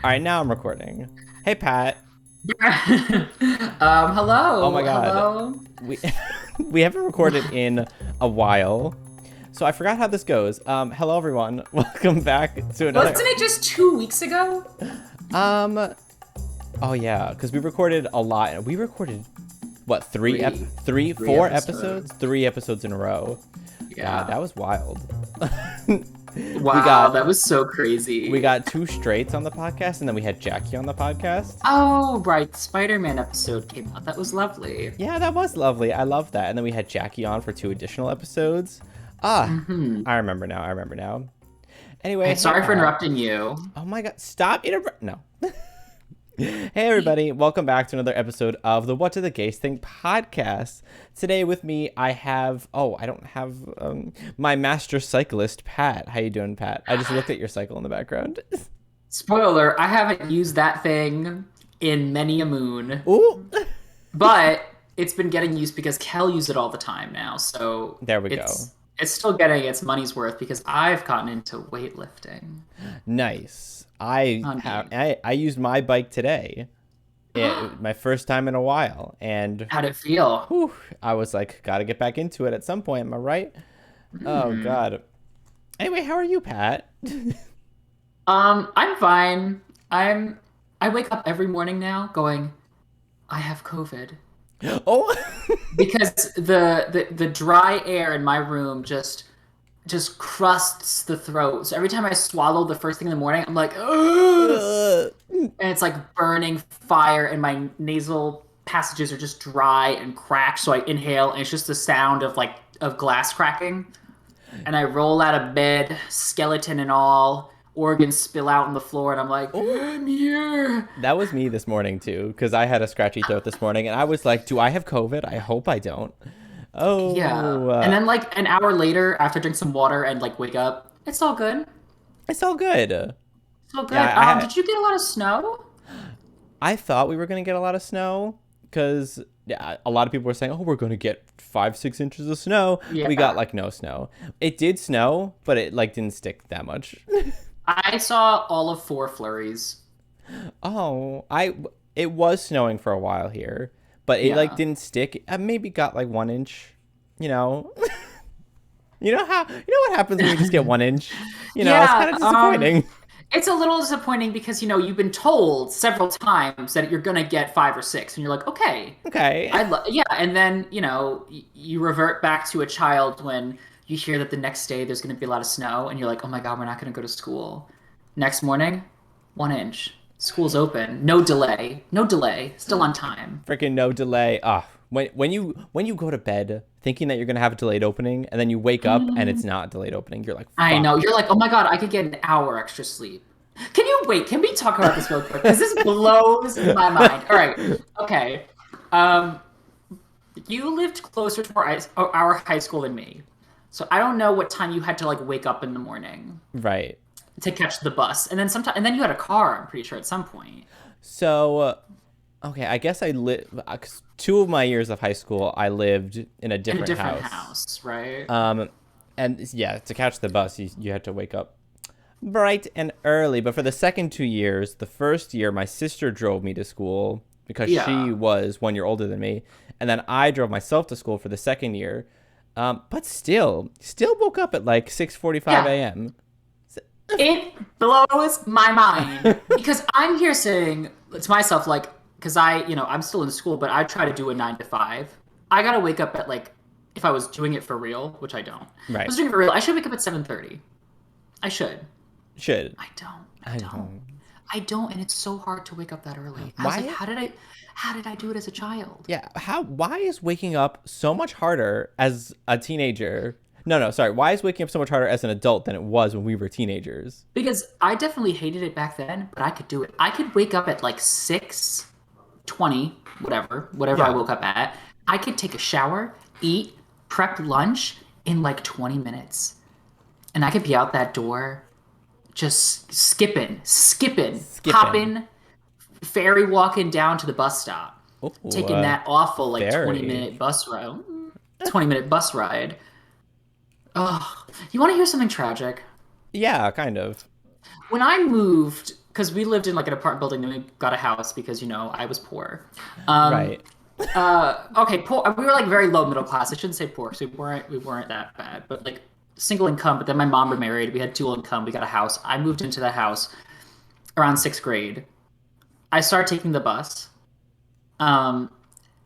All right, now I'm recording. Hey, Pat. Oh my Hello, God, hello. we we haven't recorded in a while, so I forgot how this goes. Hello everyone. Welcome back to another. Wasn't it just 2 weeks ago? Um. Oh yeah, because we recorded a lot. We recorded what Three, three four episodes, episodes. 3 episodes in a row. God, Yeah. that was wild. we Wow, got that was so we crazy. got two straights on the podcast, and then we had Jackie on the podcast. Oh, right. The Spider-Man episode came out. That was lovely. Yeah, that was lovely. I love that. And then we had Jackie on for 2 additional episodes. Ah, Mm-hmm. I remember now. I remember now. Anyway, Hey, hey sorry for Pat. interrupting you. Oh my God, stop No. Hey everybody, welcome back to another episode of the What Do the Gays Think podcast. Today with me, I have I don't have my master cyclist Pat. How you doing, Pat? I just looked at your cycle in the background. Spoiler, I haven't used that thing in many a moon, Ooh, but it's been getting used because Kel uses it all the time now. So there we go. it's still getting its money's worth because I've gotten into weightlifting. Nice. I have. Honey. I used my bike today. My first time in a while, and How'd it feel? whew, I was like, gotta get back into it at some point. Am I right? Oh Hmm. God. Anyway, how are you, Pat? I'm fine. I wake up every morning now going, I have COVID. Oh, Because the dry air in my room just crusts the throat. So every time I swallow the first thing in the morning, I'm like, ugh! Ugh. And it's like burning fire, and my nasal passages are just dry and cracked. So I inhale, and it's just the sound of glass cracking. And I roll out of bed, skeleton and all, organs spill out on the floor, and I'm like, Oh, I'm here. that was me this morning too, because I had a scratchy throat this morning, and I was like, do I have COVID? I hope I don't. Yeah. Oh, And then like an hour later, after I drink some water and like wake up, it's all good. it's all good. It's all Yeah, good. Did you get a lot of snow? I thought we were gonna get a lot of snow because yeah, a lot of people were saying, "Oh, we're gonna get 5, 6 inches of snow." We got Yeah. like no snow. It did snow, but it like didn't stick that much. I saw all of 4 flurries. Oh, I it was snowing for a while here, but it like Yeah. didn't stick. I maybe got like 1 inch. You know, you know what happens when you just get 1 inch. It's kind Yeah. of disappointing. It's a little disappointing because you've been told several times that you're gonna get 5 or 6, and you're like, okay, Okay. yeah, and then you revert back to a child when you hear that the next day there's gonna be a lot of snow, and you're like, oh my God, we're not gonna go to school. Next morning, 1 inch. School's open. No delay. No delay. Still on time. Freaking no delay. Ah, when you go to bed thinking that you're gonna have a delayed opening, and then you wake up and it's not a delayed opening, you're like, I fuck. know. You're like, oh my God, I could get an hour extra sleep. Can you wait? Can we talk about this real quick? Because this blows my mind. All right. Okay. Um, you lived closer to our high school than me. So I don't know what time you had to like wake up in the morning Right. to catch the bus. And then you had a car, I'm pretty sure, at some point. So, okay, I guess I live. 2 of my years of high school, I lived in a In a different different house. house, right? And yeah, to catch the bus, you had to wake up bright and early. But for the second 2 years, the first year, my sister drove me to school because she Yeah. was 1 year older than me, and then I drove myself to school for the second year. But still woke up at like 6:45 Yeah. a.m. It blows my mind because I'm here saying to myself, like, because I'm still in school, but I try to do a 9 to 5. I gotta wake up at like, if I was doing it for real, which I don't. If I Right. was doing it for real, I should wake up at 7:30. I should. Should. I don't. I I don't. don't. I don't, and it's so hard to wake up that early. I was like, Why? how did I do it as a child? Yeah, why is waking up so much harder as a teenager? No, sorry. Why is waking up so much harder as an adult than it was when we were teenagers? Because I definitely hated it back then, but I could do it. I could wake up at like 6:20, whatever I Yeah. woke up at. I could take a shower, eat, prep lunch in like 20 minutes. And I could be out that door just skipping, Skipping. hopping, ferry walking down to the bus stop, Ooh, taking that awful like 20 very. minute bus ride. 20-minute bus ride. Oh, you want to hear something tragic? Yeah, kind of. When I moved, because we lived in like an apartment building, then we got a house because I was poor. Um, Right. okay, poor. We were like very low middle class. I shouldn't say poor because we weren't that bad, but like single income. But then my mom remarried. We had dual income. We got a house. I moved into the house around sixth grade. I started taking the bus um,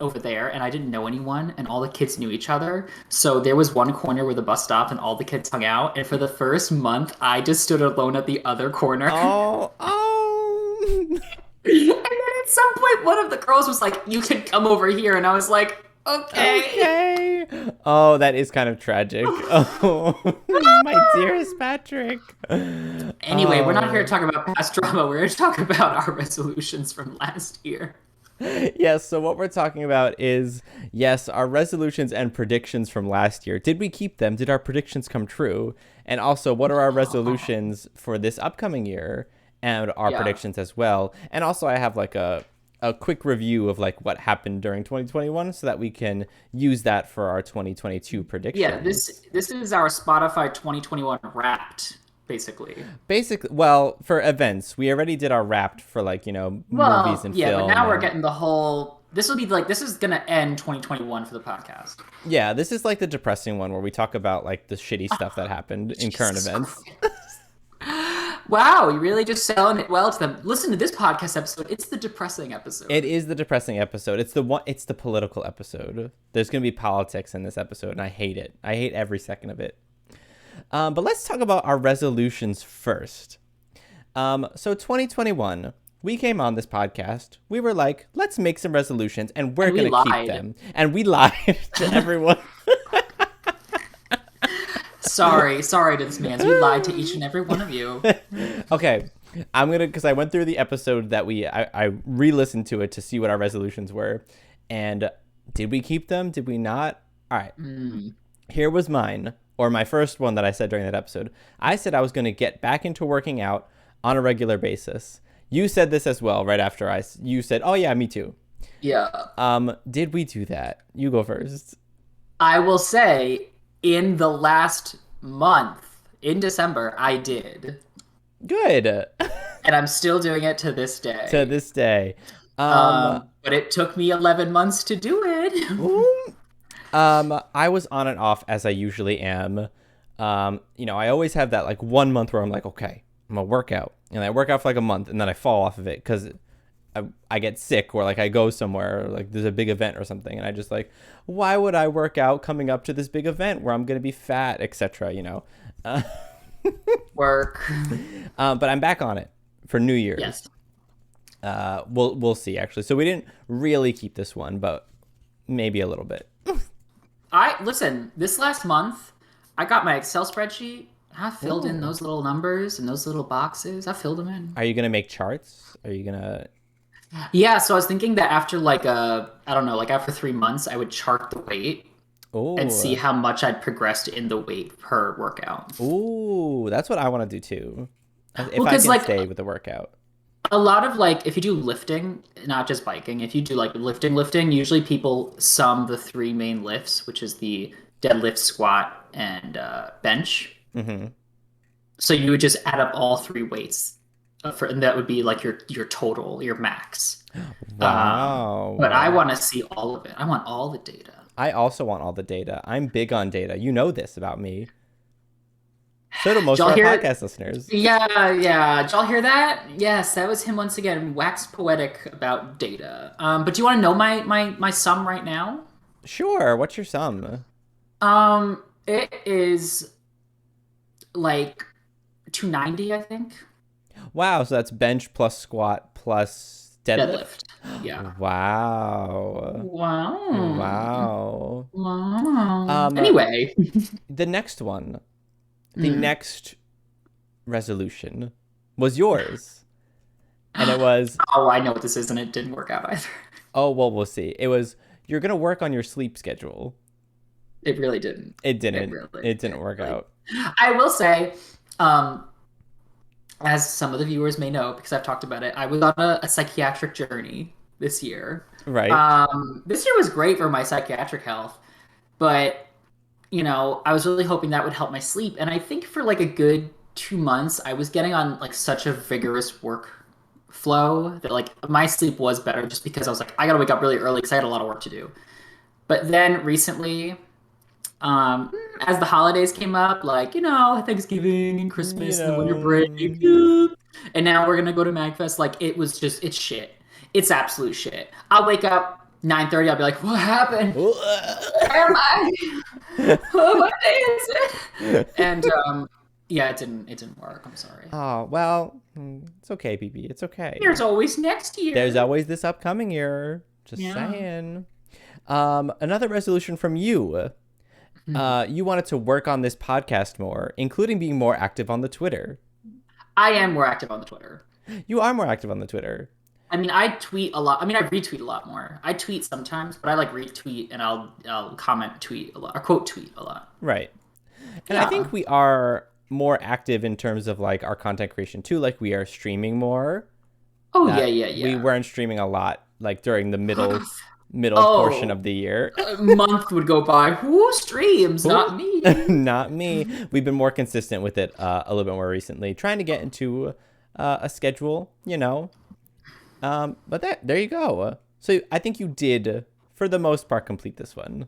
over there, and I didn't know anyone, and all the kids knew each other. So there was one corner where the bus stopped, and all the kids hung out. And for the first month, I just stood alone at the other corner. Oh, oh. And then at some point, one of the girls was like, "You can come over here," and I was like, "Okay." Okay. Oh, that is kind of tragic. Oh, my dearest Patrick. Anyway, we're not here to talk about past drama. We're here to talk about our resolutions from last year. Yes, so what we're talking about is, yes, our resolutions and predictions from last year. Did we keep them? Did our predictions come true? And also, what are our resolutions for this upcoming year and our Yeah. predictions as well? And also, I have like a quick review of like what happened during 2021 so that we can use that for our 2022 Yeah, predictions. this is our Spotify 2021 Wrapped, basically. Basically, well, for events, we already did our wrapped for like, movies Well, and yeah, but film now we're and getting the whole. This will be like this is gonna end 2021 for the podcast. yeah, this is like the depressing one where we talk about like the shitty stuff that happened in current Jesus events. Christ. Wow, you're really just selling it well to them. Listen to this podcast episode. It's the depressing episode. It is the depressing episode. It's the political episode. There's going to be politics in this episode and I hate it. I hate every second of it. But let's talk about our resolutions first. So 2021, we came on this podcast. We were like, let's make some resolutions and we're And we going to keep lied. them. And we lied to everyone. Sorry to this man. We lied to each and every one of you. Okay, because I went through the episode that I re-listened to it to see what our resolutions were, and did we keep them? Did we not? All right, Here was mine, or my first one that I said during that episode. I said I was going to get back into working out on a regular basis. You said this as well right after you said, oh yeah, me too. Yeah. Did we do that? You go first. I will say, in the last month, in December, I did. Good. And I'm still doing it to this day. To this day. But it took me 11 months to do it. I was on and off as I usually am. I always have that like 1 month where I'm like, okay, I'm gonna work out, and I work out for like a month, and then I fall off of it because I get sick or like I go somewhere or like there's a big event or something, and I just like, why would I work out coming up to this big event where I'm gonna be fat, etc. Work. But I'm back on it for New Year's. Yes. We'll see actually. So we didn't really keep this one, but maybe a little bit. Listen, this last month, I got my Excel spreadsheet. I filled in those little numbers and those little boxes. I filled them in. Are you gonna make charts? Are you gonna? Yeah, so I was thinking that after I don't know, like after 3 months, I would chart the weight Oh. and see how much I'd progressed in the weight per workout. Ooh, that's what I want to do too. If Well, I 'cause, can like, stay with the workout. A lot of if you do lifting, not just biking, if you do like lifting, usually people sum the three main lifts, which is the deadlift, squat, and bench. Mm-hmm. So you would just add up all three weights, and that would be like your total, your max. Wow. But I want to see all of it. I want all the data. I also want all the data. I'm big on data. You know this about me. So do most of our podcast listeners. Yeah. Did y'all hear that? Yes, that was him once again, wax poetic about data. But do you want to know my sum right now? Sure. What's your sum? It is like 290, I think. Wow. So that's bench plus squat plus deadlift. Yeah. Wow. Wow. Wow. Anyway, The next one. The next resolution was yours. And it was... Oh, I know what this is, and it didn't work out either. Oh, well, we'll see. It was, you're going to work on your sleep schedule. It really didn't. It didn't. It didn't work out. I will say, as some of the viewers may know, because I've talked about it, I was on a psychiatric journey this year. Right. This year was great for my psychiatric health, but... I was really hoping that would help my sleep. And I think for like a good 2 months, I was getting on like such a vigorous work flow that like my sleep was better just because I was like, I gotta wake up really early because I had a lot of work to do. But then recently, as the holidays came up, like, Thanksgiving and You Christmas and the winter break, know. and now we're gonna go to MagFest, like it's shit. It's absolute shit. I'll wake up 9:30, I'll be like, what happened? Where am I? What day is it? And yeah, it didn't work. I'm sorry. Oh, well, it's okay, BB. It's okay. There's always next year. There's always this upcoming year. Just Yeah. saying. Another resolution from you. You wanted to work on this podcast more, including being more active on the Twitter. I am more active on the Twitter. You are more active on the Twitter. I mean, I tweet a lot. I mean, I retweet a lot more. I tweet sometimes, but I like retweet and I'll comment tweet a lot or quote tweet a lot. Right. And I think we are more active in terms of like our content creation too. Like we are streaming more. Oh yeah. We weren't streaming a lot like during the middle Oh. portion of the year. A month would go by. Who streams? Not me. Not me. We've been more consistent with it a little bit more recently, trying to get into a schedule, But there you go. So I think you did, for the most part, complete this one.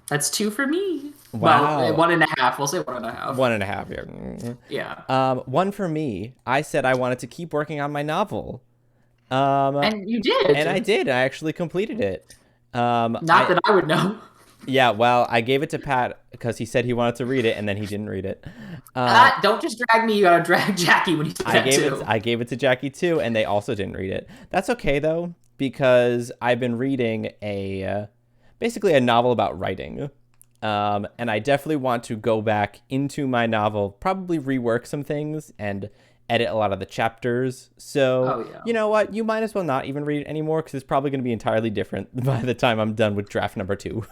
That's 2 for me. Wow. Well, 1.5. We'll say 1.5. 1.5 here. Yeah. 1 for me. I said I wanted to keep working on my novel. And you did. And I did. I actually completed it. Not that I would know. Yeah, well, I gave it to Pat because he said he wanted to read it, and then he didn't read it. Don't just drag me. You gotta drag Jackie when you do that too. I gave it to Jackie too, and they also didn't read it. That's okay though, because I've been reading basically a novel about writing, and I definitely want to go back into my novel, probably rework some things and edit a lot of the chapters. So You know what? You might as well not even read it anymore because it's probably going to be entirely different by the time I'm done with draft number 2.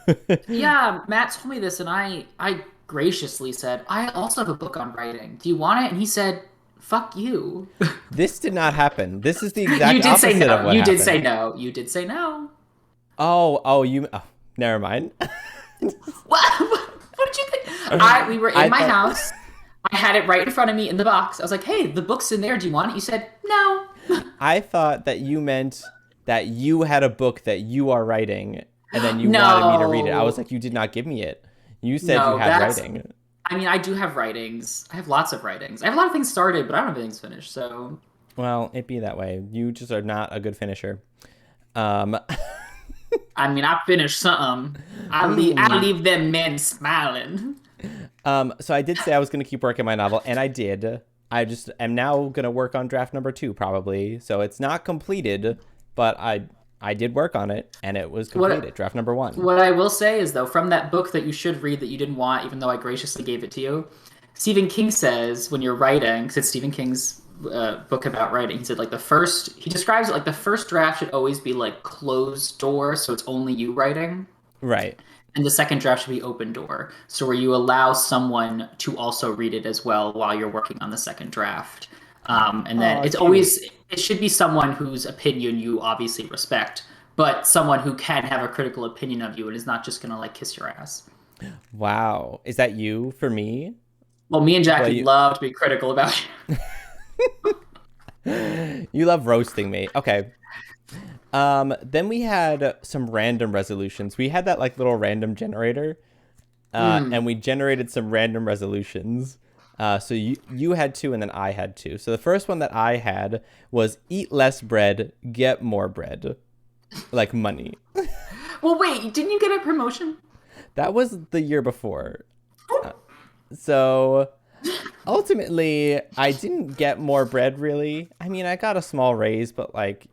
Yeah, Matt told me this, and I graciously said, I also have a book on writing. Do you want it? And he said, fuck you. This did not happen. This is the exact You did opposite say no. of what You happened. did say no. You did say no. Oh, never mind. What did you think? We were in my house. I had it right in front of me in the box. I was like, hey, the book's in there. Do you want it? You said, no. I thought that you meant that you had a book that you are writing and then you wanted me to read it. I was like, you did not give me it. You said you had writing. I mean, I do have writings. I have lots of writings. I have a lot of things started, but I don't have anything finished, so. Well, it be that way. You just are not a good finisher. I mean, I finished something. I leave them men smiling. So I did say I was going to keep working my novel, and I did. I just am now going to work on draft number 2, probably. So it's not completed, but I did work on it, and it was completed. Draft number 1. What I will say is, though, from that book that you should read that you didn't want, even though I graciously gave it to you, Stephen King says when you're writing, because it's Stephen King's book about writing, he said he describes it like the first draft should always be like closed door, so it's only you writing. Right. And the second draft should be open door, so where you allow someone to also read it as well while you're working on the second draft. And then it should be someone whose opinion you obviously respect, but someone who can have a critical opinion of you and is not just going to like kiss your ass. Wow. Is that you for me? Well, me and Jackie love to be critical about you. You love roasting me. Okay. Then we had some random resolutions. We had that like little random generator, and we generated some random resolutions. So you had 2 and then I had 2. So the first one that I had was eat less bread, get more bread, like money. Well, wait, didn't you get a promotion? That was the year before. So ultimately, I didn't get more bread, really. I mean, I got a small raise, but like,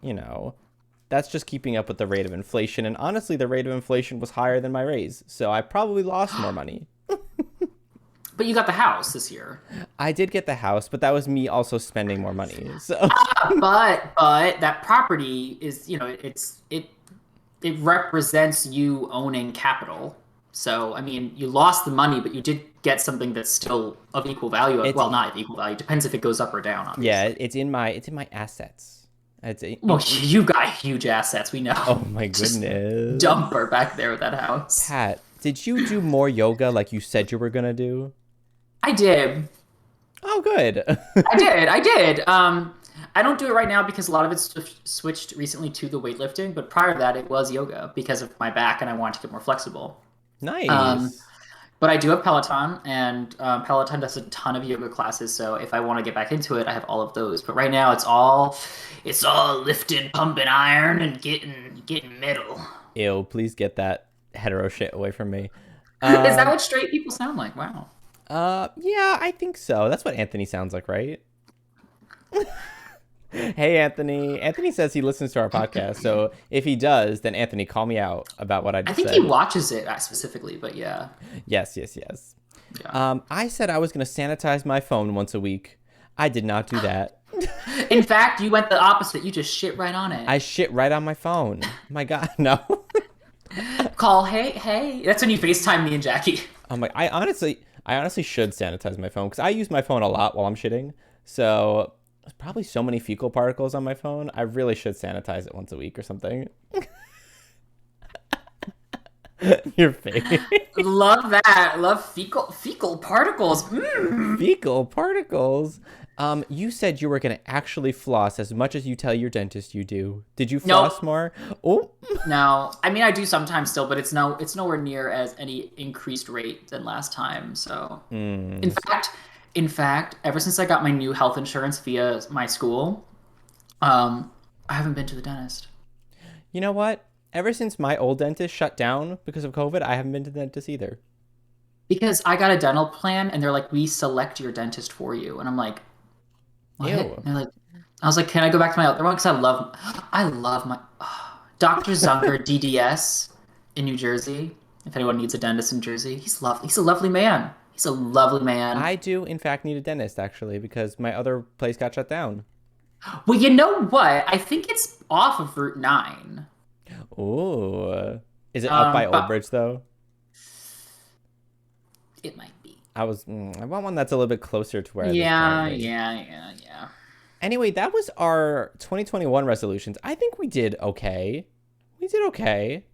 that's just keeping up with the rate of inflation. And honestly, the rate of inflation was higher than my raise. So I probably lost more money. But you got the house this year. I did get the house, but that was me also spending more money. So, but that property is, it represents you owning capital. So, I mean, you lost the money, but you did get something that's still of equal value. Well, not of equal value. Depends if it goes up or down, obviously. Yeah, it's in my assets. Well, you've got huge assets, we know. Oh my goodness. Dumper back there at that house. Pat, did you do more yoga like you said you were going to do? I did. Oh, good. I did. I don't do it right now because a lot of it's switched recently to the weightlifting, but prior to that, it was yoga because of my back and I wanted to get more flexible. Um, Nice. but I do have Peloton, and Peloton does a ton of yoga classes. So if I want to get back into it, I have all of those. But right now, it's all lifting, pumping iron, and getting metal. Ew, please get that hetero shit away from me. Is that Um, what straight people sound like? Wow. yeah, I think so. That's what Anthony sounds like, right? Hey, Anthony. Anthony says he listens to our podcast. So if he does, then Anthony, call me out about what I I just think he said. watches it specifically, but yeah, Yes, yes, yes. yeah. I said I was going to sanitize my phone once a week. I did not do that. In fact, you went the opposite. You just shit right on it. I shit right on my phone. My God, no. Call, hey, hey. That's when you FaceTime me and Jackie. I'm like, I honestly should sanitize my phone because I use my phone a lot while I'm shitting. So there's probably so many fecal particles on my phone. I really should sanitize it once a week or something. Your face. Love that. Love fecal particles. Fecal particles. You said you were gonna actually floss as much as you tell your dentist you do. Did you floss Nope. more? Oh, No, I mean I do sometimes still, but it's nowhere near as any increased rate than last time. So, in fact, ever since I got my new health insurance via my school, I haven't been to the dentist you know what? Ever since my old dentist shut down because of COVID, I haven't been to the dentist either. because I got a dental plan and they're like, we select your dentist for you, and I'm like, what? And Ew. they're like, I was like, can I go back to my other one? Because I love my Dr. Zunker DDS in New Jersey. If anyone needs a dentist in Jersey, he's lovely. He's a lovely man. He's a lovely man. I do, in fact, need a dentist actually because my other place got shut down. Well, you know what? I think it's off of Route 9. Ooh. Is it up by Old But Bridge though? it might be. I want one that's a little bit closer to where I live Yeah, currently. yeah, yeah, yeah. Anyway, that was our 2021 resolutions. I think we did okay. We did okay.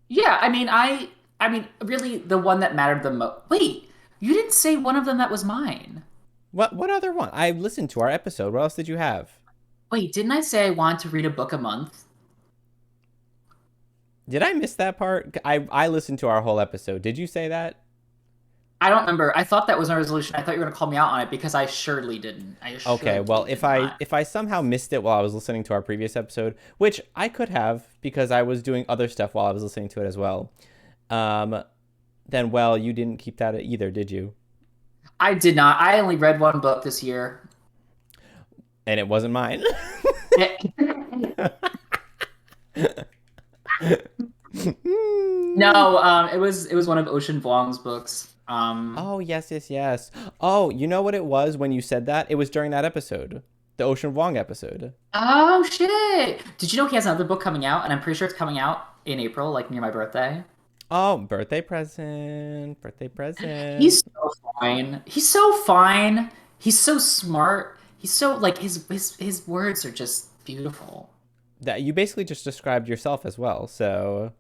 Yeah, I mean, really, the one that mattered the most. Wait, you didn't say one of them that was mine. What other one? I listened to our episode. What else did you have? Wait, didn't I say I want to read a book a month? Did I miss that part? I listened to our whole episode. Did you say that? I don't remember. I thought that was my resolution. I thought you were gonna call me out on it because I surely didn't. I Okay, surely well, did if I not. if I somehow missed it while I was listening to our previous episode, which I could have because I was doing other stuff while I was listening to it as well, um, then well, you didn't keep that either, did you? I did not. I only read one book this year. And it wasn't mine. No, it was one of Ocean Vuong's books. Oh, yes, yes, yes. Oh, you know what it was when you said that? It was during that episode, the Ocean Vuong episode. Oh shit! Did you know he has another book coming out, and I'm pretty sure it's coming out in April, like near my birthday. Oh, birthday present, birthday present. He's so fine. He's so fine. He's so smart. He's so like his words are just beautiful. That you basically just described yourself as well, so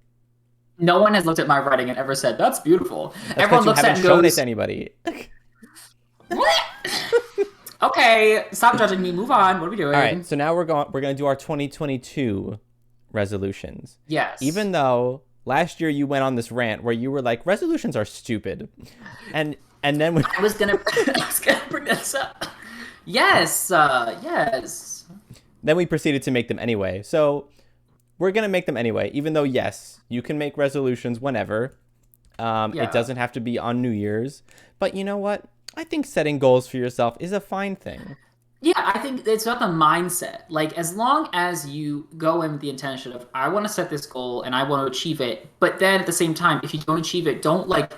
No one has looked at my writing and ever said that's beautiful. that's because Everyone you looks at haven't it and shown it to goes, anybody. "What? Okay, stop judging me. Move on. What are we doing?" All right, so now we're gonna do our 2022 resolutions. Yes. Even though last year you went on this rant where you were like resolutions are stupid, and then I was gonna, I was gonna bring this up. Yes. Yes. then we proceeded to make them anyway. So we're gonna make them anyway, even though yes, you can make resolutions whenever. Yeah. It doesn't have to be on New Year's, but you know what? I think setting goals for yourself is a fine thing. Yeah, I think it's about the mindset. Like, as long as you go in with the intention of, I want to set this goal and I want to achieve it, but then at the same time, if you don't achieve it, don't like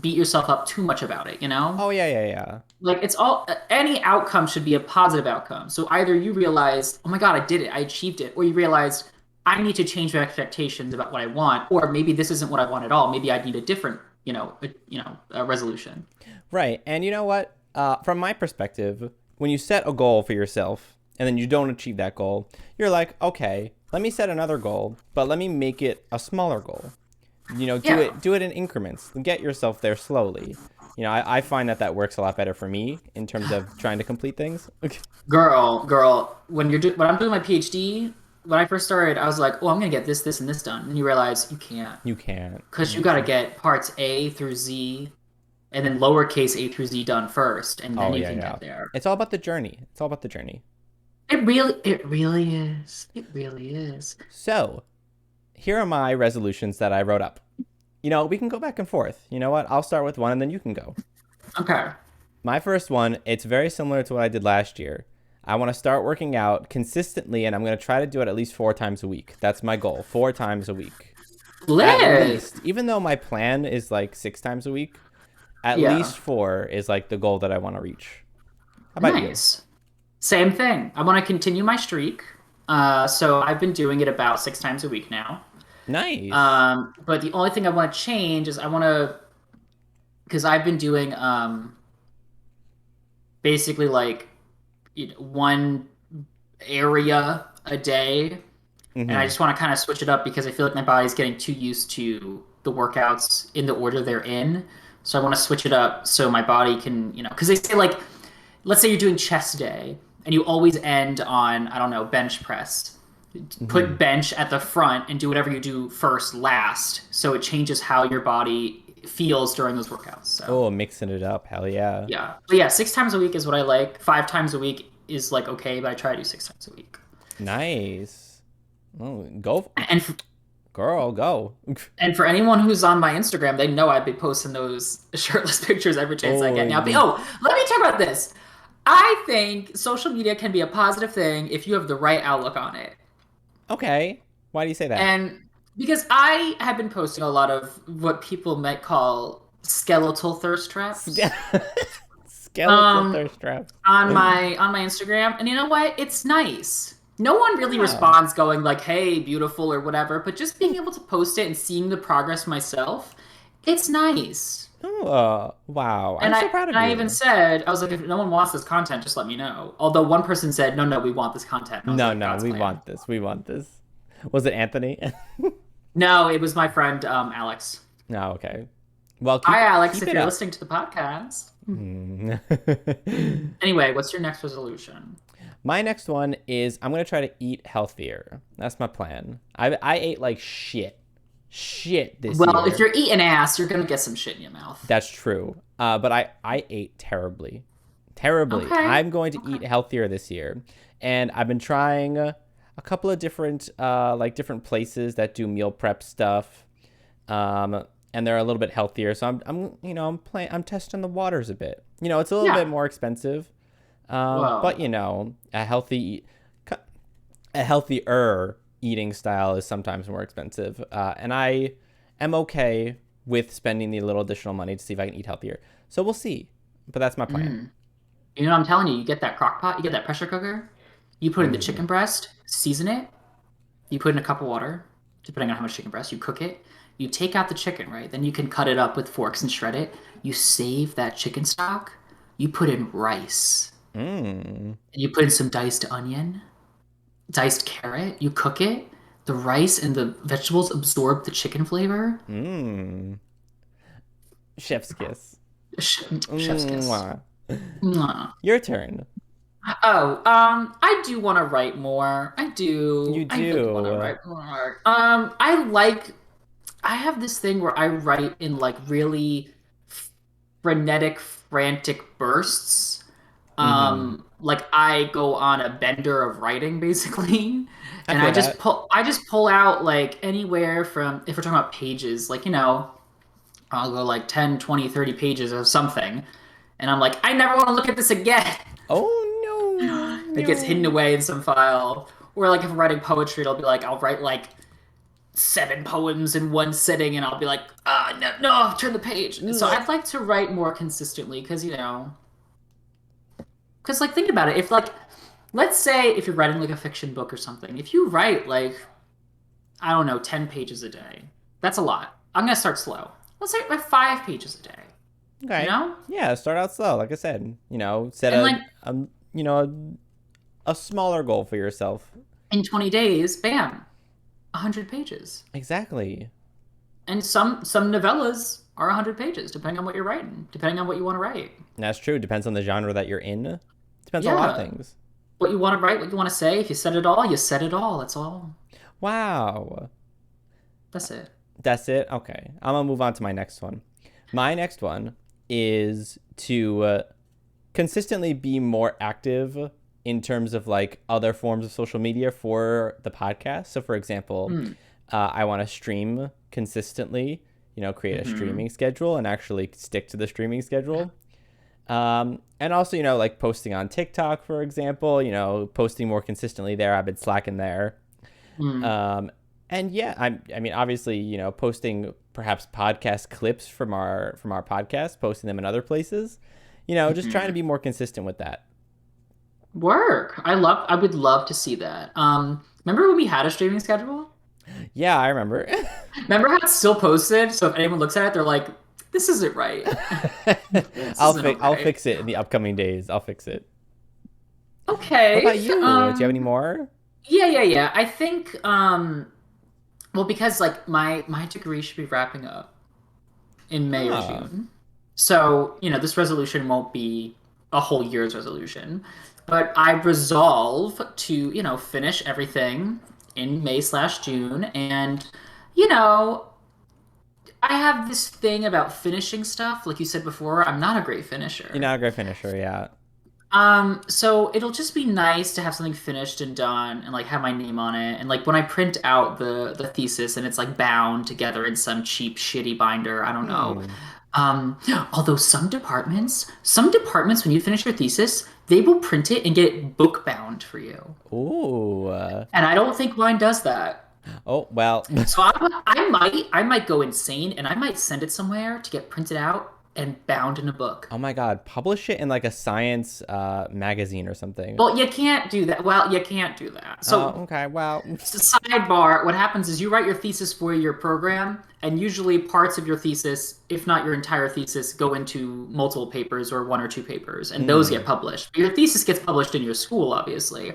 beat yourself up too much about it, you know? Oh yeah, yeah, yeah. Like, it's all, any outcome should be a positive outcome. So either you realize, oh my God, I did it, I achieved it, or you realized, I need to change my expectations about what I want, or maybe this isn't what I want at all. Maybe I need a different, a resolution. Right. And you know what? From my perspective, when you set a goal for yourself and then you don't achieve that goal, you're like, okay, let me set another goal, but let me make it a smaller goal. Do Yeah. it in increments. Get yourself there slowly. I find that works a lot better for me in terms of trying to complete things. Girl, when I'm doing my PhD, when I first started, I was like, oh, I'm gonna get this, this, and this done. And you realize you can't. You can't. Because you gotta get parts A through Z and then lowercase a through Z done first, and then Oh you yeah, can yeah. get there. It's all about the journey. It's all about the journey. It really is. It really is. So, here are my resolutions that I wrote up. We can go back and forth. You know what? I'll start with one and then you can go. Okay. My first one, it's very similar to what I did last year. I want to start working out consistently and I'm going to try to do it at least 4 times a week. That's my goal. 4 times a week. At Lit. least. Even though my plan is like 6 times a week, at Yeah. least 4 is like the goal that I want to reach. How about you? Nice. Same thing. I want to continue my streak. So I've been doing it about 6 times a week now. Nice. But the only thing I want to change is I want to, because I've been doing basically like one area a day, and I Mm-hmm. just want to kind of switch it up because I feel like my body's getting too used to the workouts in the order they're in. So I want to switch it up so my body can, because they say like, let's say you're doing chest day and you always end on, I don't know, bench press. Mm-hmm. Put bench at the front and do whatever you do first last, so it changes how your body feels during those workouts. So Oh, mixing it up. Hell yeah. yeah, but yeah, 6 times a week is what I like. 5 times a week is like okay, but I try to do 6 times a week. Nice. Oh, go, And for, girl, go. and for anyone who's on my Instagram, they know I'd be posting those shirtless pictures every chance I Oh, get. Now, you. let me talk about this. I think social media can be a positive thing if you have the right outlook on it. Okay. Why do you say that? And because I have been posting a lot of what people might call skeletal thirst traps Skeletal um, thirst traps. on my Instagram, and you know what? It's nice. No one really Yeah. responds going like, "Hey, beautiful" or whatever, but just being able to post it and seeing the progress myself, it's nice. Oh, wow. I'm And so I proud and of I even you. said, I was like, if no one wants this content, just let me know. Although one person said, no, no, we want this content. And I was No, like, no, God's we plan. want this. We want this. Was it Anthony? No, it was my friend Alex. No, okay. Well, Hi, Alex, keep if it you're up. listening to the podcast. Mm. Anyway, what's your next resolution? My next one is I'm gonna try to eat healthier. That's my plan. I ate like shit this Well, if year. you're eating ass, you're gonna get some shit in your mouth. That's true. But I ate terribly, terribly. Okay. I'm going to eat Okay. healthier this year, and I've been trying a couple of different like different places that do meal prep stuff. And they're a little bit healthier. So I'm testing the waters a bit. It's a little bit Yeah. more expensive. But Well, a healthier eating style is sometimes more expensive. And I am okay with spending the little additional money to see if I can eat healthier. So we'll see. But that's my plan. mm. You know what I'm telling you? You get that crock pot, you get that pressure cooker, you put in the Mm. chicken breast, season it, you put in a cup of water, depending on how much chicken breast, you cook it, you take out the chicken, right? Then you can cut it up with forks and shred it. You save that chicken stock, you put in rice, Mm. and you put in some diced onion, diced carrot, you cook it. The rice and the vegetables absorb the chicken flavor. Mm. Chef's kiss. Chef's kiss. Mwah. Mwah. Your turn. Oh, I do want to write more. I You do. I really want to do. write more. I have this thing where I write in like really frenetic, frantic bursts. Mm-hmm. Like I go on a bender of writing basically, I and feel that. I just pull out like anywhere from, if we're talking about pages, like I'll go like 10, 20, 30 pages of something, and I'm like, I never want to look at this again. Oh no, It gets hidden no. away in some file. Or like if I'm writing poetry, it'll be like I'll write like 7 poems in one sitting, and I'll be like, ah, no, no, turn the page. So Ugh. I'd like to write more consistently because because like think about it. If like, let's say if you're writing like a fiction book or something, if you write like, I don't know, 10 pages a day, that's a lot. I'm gonna start slow. Let's say like 5 pages a day. You Okay. know, Yeah, start out slow. Like I said, set and like you know, a smaller goal for yourself. in 20 days, bam, 100 pages. Exactly. And some novellas are 100 pages, depending on what you're writing, depending on what you want to write. And that's true. Depends on the genre that you're in. Depends on a lot of Yeah, things. what you want to write, what you want to say. If you said it all, you said it all. That's all. Wow. That's it. That's it? Okay. I'm going to move on to my next one. My next one is to consistently be more active in terms of like other forms of social media for the podcast. So, for example, Mm. I want to stream consistently, create a Hmm. streaming schedule and actually stick to the streaming schedule. And also, like posting on TikTok, for example, posting more consistently there. I've been slacking there. Mm. Um, and yeah, I mean, obviously, posting perhaps podcast clips from our podcast, posting them in other places, just trying to Hmm. be more consistent with that. Work. I would love to see that. Remember when we had a streaming schedule? Yeah, I remember. Remember how it's still posted? So if anyone looks at it, they're like, this isn't right. This isn't I'll okay. fix it in the upcoming days. I'll fix it. What Okay. about you? Do you have any more? Yeah. I think well, because like my degree should be wrapping up in May or Ah, June. So, this resolution won't be a whole year's resolution, but I resolve to, finish everything in May/June. And, you know, I have this thing about finishing stuff. Like you said before, I'm not a great you're finisher. not a great finisher, yeah. So it'll just be nice to have something finished and done and like have my name on it. And like when I print out the thesis and it's like bound together in some cheap, shitty binder, I don't know. Hmm. Although some departments, when you finish your thesis, they will print it and get it book bound for you. Ooh. And I don't think mine does that. Oh, well. So I might go insane and I might send it somewhere to get printed out and bound in a book. Oh my God. Publish it in like a science magazine or something. Well, you can't do that. Well, you can't do that. Oh, So okay. Well, sidebar, what happens is you write your thesis for your program, and usually parts of your thesis, if not your entire thesis, go into multiple papers or one or two papers, and those get mm, published. Your thesis gets published in your school, obviously,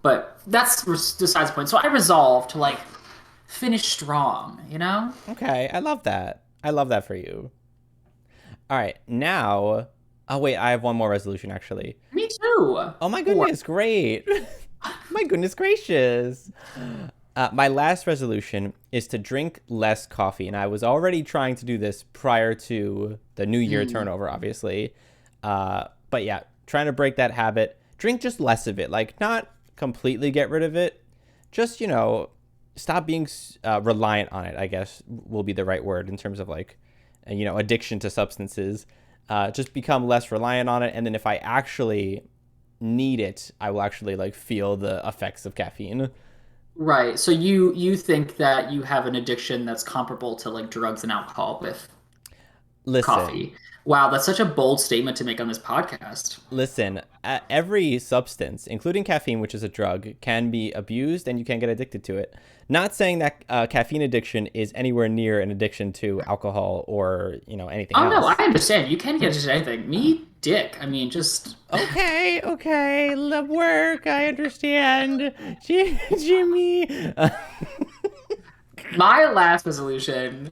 but that's besides the point. So I resolved to like finish strong, you know? okay. I love that. I love that for you. All right. Now, oh, wait. I have one more resolution actually. Me too. Oh my What? goodness. Great. My goodness gracious. My last resolution is to drink less coffee. And I was already trying to do this prior to the new year Mm, turnover, obviously. But yeah, trying to break that habit. Drink just less of it. Like, not completely get rid of it. Just, stop being reliant on it, I guess will be the right word in terms of like, addiction to substances. Just become less reliant on it. And then if I actually need it, I will actually like feel the effects of caffeine. right. So you think that you have an addiction that's comparable to like drugs and alcohol with Listen, coffee. Wow, that's such a bold statement to make on this podcast. listen. Every substance, including caffeine, which is a drug, can be abused and you can get addicted to it. Not saying that caffeine addiction is anywhere near an addiction to alcohol or anything Oh no, I else. understand. You can get into anything. Me, dick. I mean, just Okay, okay, love work. I understand, Jimmy. my last resolution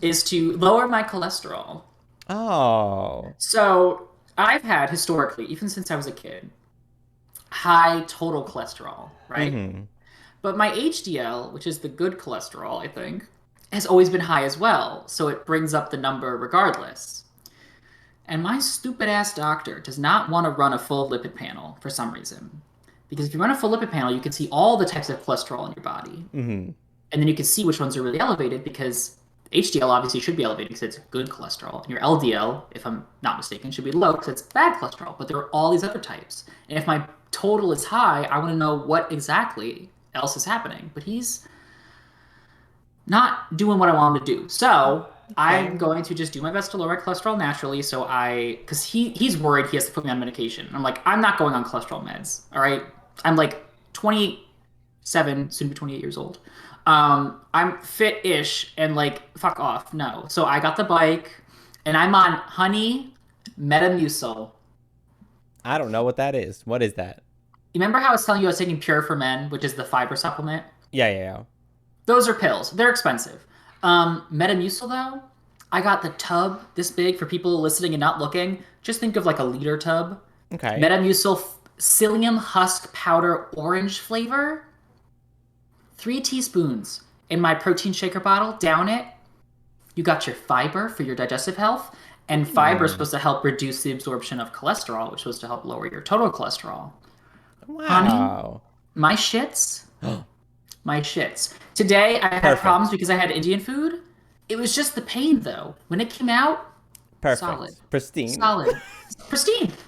is to lower my cholesterol. Oh. So I've had historically, even since I was a kid, high total cholesterol, right? Mm-hmm. But my HDL, which is the good cholesterol, I think, has always been high as well. So it brings up the number regardless. And my stupid ass doctor does not want to run a full lipid panel for some reason. Because if you run a full lipid panel, you can see all the types of cholesterol in your body. Mm-hmm. And then you can see which ones are really elevated because HDL obviously should be elevated because it's good cholesterol. And your LDL, if I'm not mistaken, should be low because it's bad cholesterol. But there are all these other types. And if my total is high, I want to know what exactly else is happening. But he's not doing what I want him to do. So I'm Okay. going to just do my best to lower my cholesterol naturally. Because he's worried he has to put me on medication. I'm like, I'm not going on cholesterol meds. All right. I'm like 27, soon to be 28 years old. I'm fit-ish and like, fuck off. No. So I got the bike and I'm on honey Metamucil. I don't know what that is. What is that? You remember how I was telling you I was taking Pure for Men, which is the fiber supplement? Yeah, yeah, yeah. Those are pills. They're expensive. Metamucil, though, I got the tub this big for people listening and not looking. Just think of like a liter tub. Okay. Metamucil psyllium husk powder orange flavor. 3 teaspoons in my protein shaker bottle. Down it. You got your fiber for your digestive health. And fiber is supposed to help reduce the absorption of cholesterol, which is supposed to help lower your total cholesterol. Wow. Honey, my shits. My shits. Today, I had problems because I had Indian food. It was just the pain, though. When it came out, perfect. Solid. Pristine. Solid.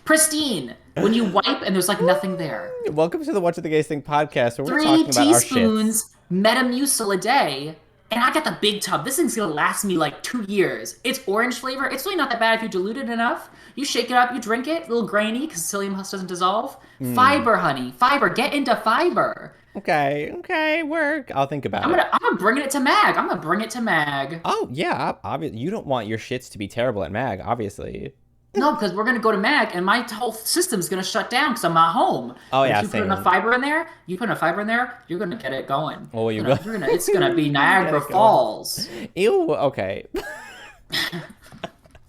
Pristine. When you wipe and there's like nothing there. Welcome to the What to the Gays Think podcast, where we're 3 talking about our shits. teaspoons Metamucil a day, and I got the big tub. This thing's gonna last me like 2 years. It's orange flavor. It's really not that bad if you dilute it enough. You shake it up, you drink it, a little grainy because psyllium husk doesn't dissolve. Fiber, honey. Fiber. Get into fiber. Okay, work. I'll think about it. I'm gonna bring it to Mag. Oh, yeah, obviously. You don't want your shits to be terrible at Mag, obviously. No, because we're gonna go to Mag, and my whole system's gonna shut down because I'm not home. Oh, yeah, if you put enough fiber in there, you're gonna get it going. Oh, It's gonna be Niagara Falls. Ew. Okay.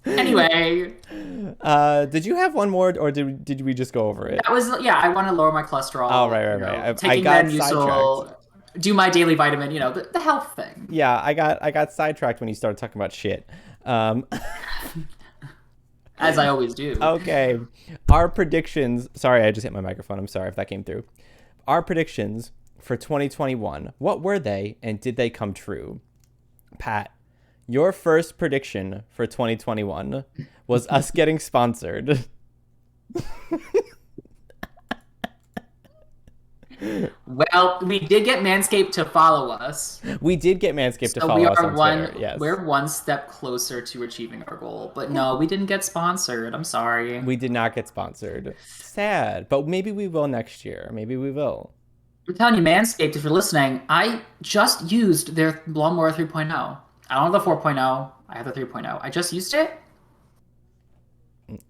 Anyway. Did you have one more, or did we just go over it? That was, I want to lower my cholesterol. Oh, right. Taking Metamucil, do my daily vitamin, the health thing. Yeah, I got sidetracked when you started talking about shit. As I always do. Okay. Our predictions. Sorry, I just hit my microphone. I'm sorry if that came through. Our predictions for 2021. What were they, and did they come true? Pat, your first prediction for 2021 was us getting sponsored. Well, we did get Manscaped to follow us. We did get Manscaped to follow us on Twitter. Yes. We're one step closer to achieving our goal. But no, we didn't get sponsored. I'm sorry. We did not get sponsored. Sad. But maybe we will next year. Maybe we will. I'm telling you, Manscaped, if you're listening, I just used their Lawnmower 3.0. I don't have the 4.0. I have the 3.0. I just used it.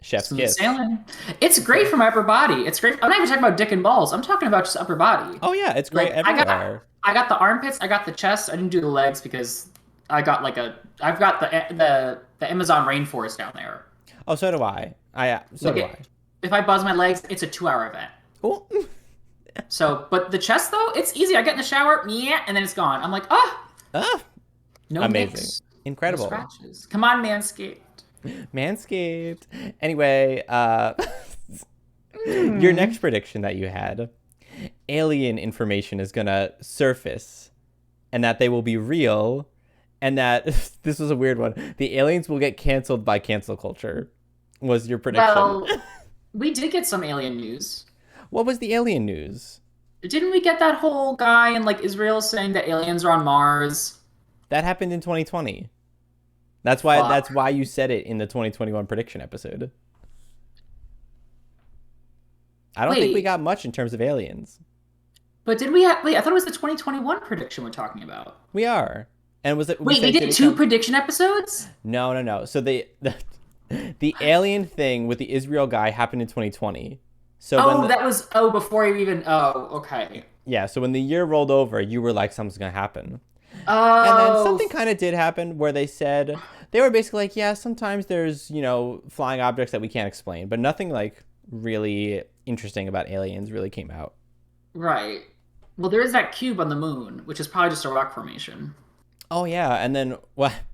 Chef's kiss. Sailing. It's great for my upper body. It's great. I'm not even talking about dick and balls. I'm talking about just upper body. Oh yeah, it's great everywhere. I got the armpits. I got the chest. I didn't do the legs because I've got the Amazon rainforest down there. Oh, so do I. So do I. If I buzz my legs, it's a 2-hour event. Oh. So, but the chest though, it's easy. I get in the shower, and then it's gone. I'm like, no amazing, nicks, incredible. no scratches. Come on, Manscaped. Anyway, your next prediction that you had, alien information is gonna surface, and that they will be real, and that this was a weird one. The aliens will get canceled by cancel culture. Was your prediction? Well, we did get some alien news. What was the alien news? Didn't we get that whole guy in like Israel saying that aliens are on Mars? That happened in 2020. That's why you said it in the 2021 prediction episode. I don't think we got much in terms of aliens. But did we have... Wait, I thought it was the 2021 prediction we're talking about. We are. And was it... we did 2 prediction episodes? No. So the alien thing with the Israel guy happened in 2020. So that was... Oh, before you even... Oh, okay. Yeah, so when the year rolled over, you were like, something's going to happen. Oh. And then something kind of did happen where they said... They were basically like, yeah, sometimes there's, flying objects that we can't explain. But nothing, like, really interesting about aliens really came out. Right. Well, there is that cube on the moon, which is probably just a rock formation. Oh, yeah. And then,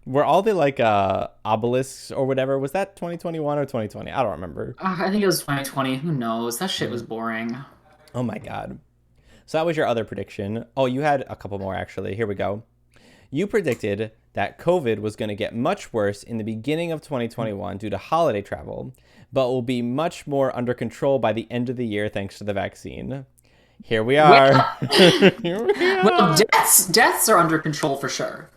were all the, like, obelisks or whatever, was that 2021 or 2020? I don't remember. I think it was 2020. Who knows? That shit was boring. Oh, my God. So that was your other prediction. Oh, you had a couple more, actually. Here we go. You predicted that COVID was going to get much worse in the beginning of 2021 due to holiday travel, but will be much more under control by the end of the year thanks to the vaccine. Here we are. Well, deaths are under control for sure.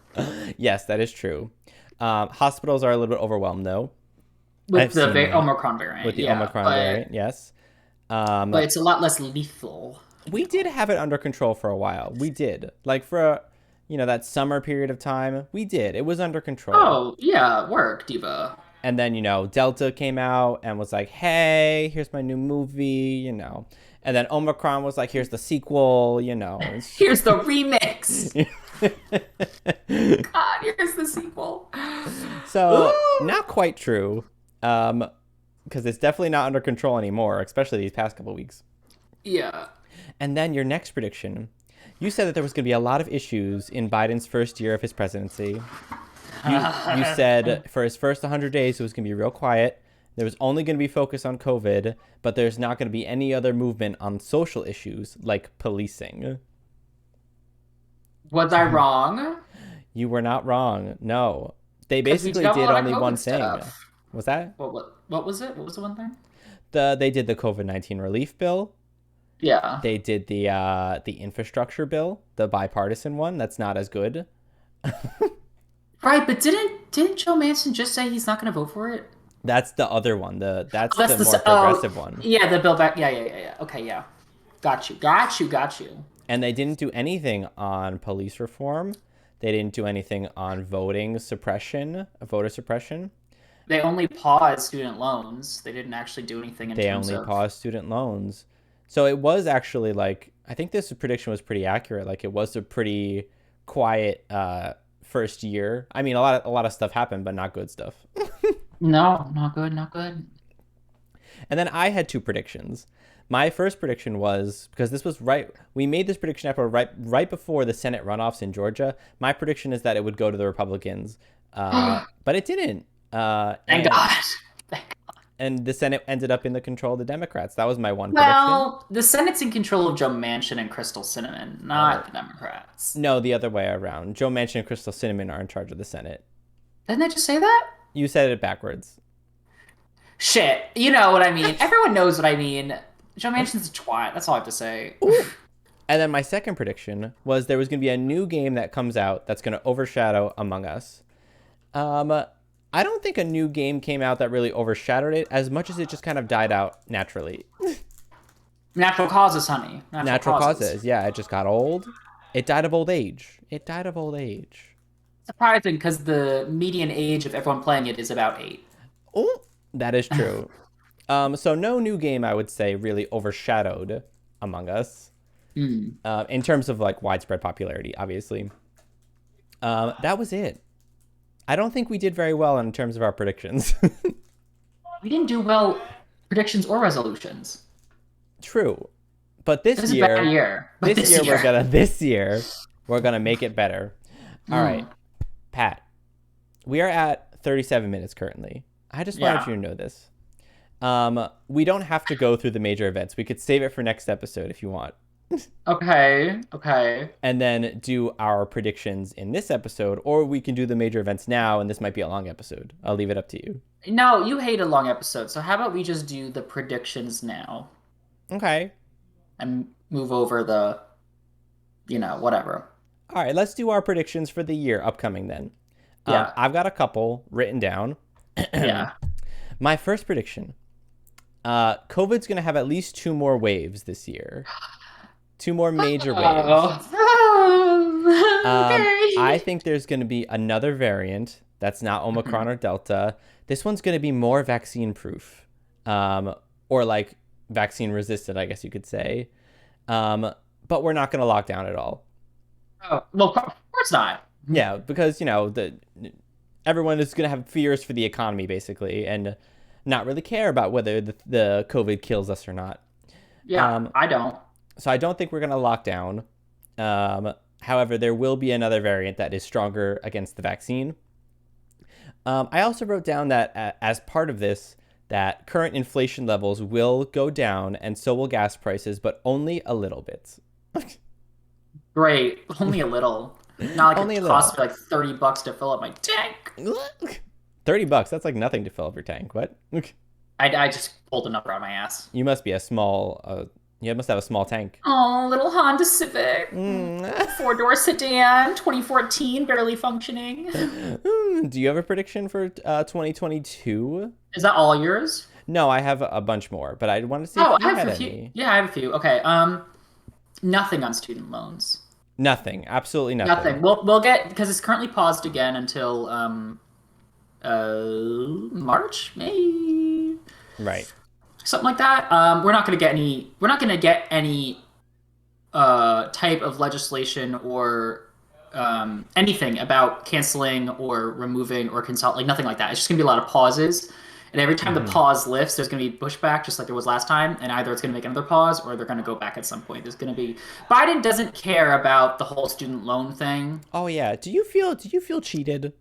Yes, that is true. Hospitals are a little bit overwhelmed, though. With the Omicron variant. With the Omicron variant, yes. But it's a lot less lethal. We did have it under control for a while. We did. Like for... that summer period of time, we did. It was under control. Oh, yeah, work, diva. And then, Delta came out and was like, hey, here's my new movie, And then Omicron was like, here's the sequel, Here's the remix. God, here's the sequel. So, Ooh. not quite true, because it's definitely not under control anymore, especially these past couple weeks. Yeah. And then your next prediction, you said that there was going to be a lot of issues in Biden's first year of his presidency. You said for his first 100 days it was going to be real quiet. There was only going to be focus on COVID, but there's not going to be any other movement on social issues like policing. Was I wrong? You were not wrong. No. They Because we did basically have a did lot of only one COVID thing. stuff. Was that? What was it? What was the one thing? They did the COVID-19 relief bill. Yeah. They did the infrastructure bill, the bipartisan one. That's not as good. Right, but didn't Joe Manchin just say he's not going to vote for it? That's the other one. Oh, That's that's the more oh progressive one. yeah, the bill back. Yeah. Okay, yeah. Got you. And they didn't do anything on police reform. They didn't do anything on voter suppression. They only paused student loans. They didn't actually do anything in They terms only of. paused student loans. So it was actually like, I think this prediction was pretty accurate. Like it was a pretty quiet first year. I mean, a lot of stuff happened, but not good stuff. No, not good, not good. And then I had two predictions. My first prediction was because this was right. We made this prediction after right before the Senate runoffs in Georgia. My prediction is that it would go to the Republicans, but it didn't. Thank God. Thank And the Senate ended up in the control of the Democrats. That was my one prediction. Well, the Senate's in control of Joe Manchin and Crystal Cinnamon, not the Democrats. No, the other way around. Joe Manchin and Crystal Cinnamon are in charge of the Senate. Didn't I just say that? You said it backwards. Shit, you know what I mean. Everyone knows what I mean. Joe Manchin's a twat. That's all I have to say. And then my second prediction was there was going to be a new game that comes out that's going to overshadow Among Us. I don't think a new game came out that really overshadowed it as much as it just kind of died out naturally. Natural causes, honey. Natural causes. Yeah, it just got old. It died of old age. Surprising because the median age of everyone playing it is about 8. Oh, that is true. So no new game, I would say, really overshadowed Among Us in terms of like widespread popularity, obviously. That was it. I don't think we did very well in terms of our predictions. We didn't do well predictions or resolutions. True. But this is a bad year, year. this year we're gonna make it better. All right, Pat. We are at 37 minutes currently. I just wanted you to know this. We don't have to go through the major events. We could save it for next episode if you want. Okay. And then do our predictions in this episode, or we can do the major events now, and this might be a long episode. I'll leave it up to you. No, you hate a long episode, so how about we just do the predictions now? Okay. And move over the, whatever. All right, let's do our predictions for the year upcoming then. Yeah. I've got a couple written down. Yeah. My first prediction. COVID's going to have at least 2 more waves this year. 2 more major waves. Okay. I think there's going to be another variant that's not Omicron or Delta. This one's going to be more vaccine proof, or like vaccine resistant, I guess you could say. But we're not going to lock down at all. Oh, well, of course not. Yeah, because everyone is going to have fears for the economy basically, and not really care about whether the COVID kills us or not. Yeah, I don't. So I don't think we're going to lock down. However, there will be another variant that is stronger against the vaccine. I also wrote down that as part of this, that current inflation levels will go down, and so will gas prices, but only a little bit. Great. Only a little. Not like Only it a costs me like $30 to fill up my tank. $30, that's like nothing to fill up your tank. What? I just pulled a number out of my ass. You must be a small... you must have a small tank. Oh, little Honda Civic. 4-door sedan, 2014, barely functioning. Do you have a prediction for 2022? Is that all yours? No, I have a bunch more, but I wanted to see Oh, if you I have had a few. any. Yeah, I have a few. Okay. Nothing on student loans. Nothing. Absolutely nothing. Nothing. We'll get, because it's currently paused again until March, May. Right. Something like that. We're not going to get any type of legislation or anything about canceling or removing or consult, like nothing like that. It's just gonna be a lot of pauses. And every time the Hmm. pause lifts, there's going to be pushback, just like there was last time. And either it's going to make another pause or they're going to go back at some point. There's going to be. Biden doesn't care about the whole student loan thing. Oh yeah. Do you feel cheated?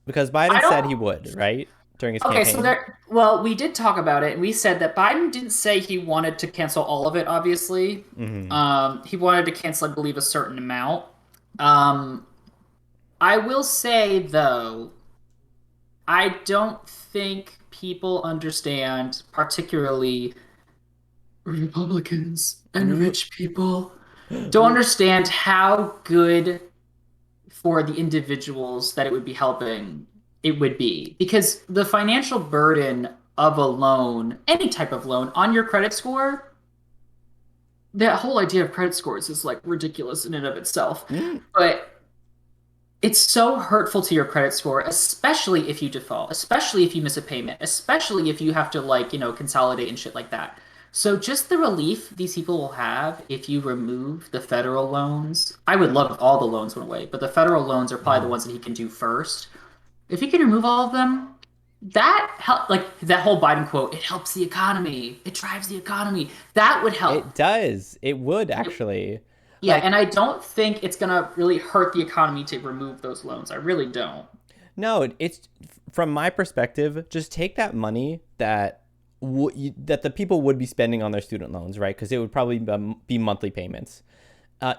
Because Biden I said don't. he would, right? During his Okay, so campaign. there. Well, we did talk about it, and we said that Biden didn't say he wanted to cancel all of it. Obviously, Hmm. he wanted to cancel, I believe, a certain amount. Um, I will say though, I don't think people understand, particularly Republicans and rich people, don't understand how good for the individuals that it would be helping it would be. Because the financial burden of a loan, any type of loan, on your credit score, that whole idea of credit scores is like ridiculous in and of itself. Mm. But it's so hurtful to your credit score, especially if you default, especially if you miss a payment, especially if you have to like, consolidate and shit like that. So just the relief these people will have if you remove the federal loans. I would love if all the loans went away, but the federal loans are probably the ones that he can do first. If he can remove all of them, that help like that whole Biden quote, it helps the economy. It drives the economy. That would help. It does. It would It, actually. yeah, Like, and I don't think it's gonna really hurt the economy to remove those loans. I really don't. no, it's from my perspective, just take that money that the people would be spending on their student loans, right? Because it would probably be monthly payments.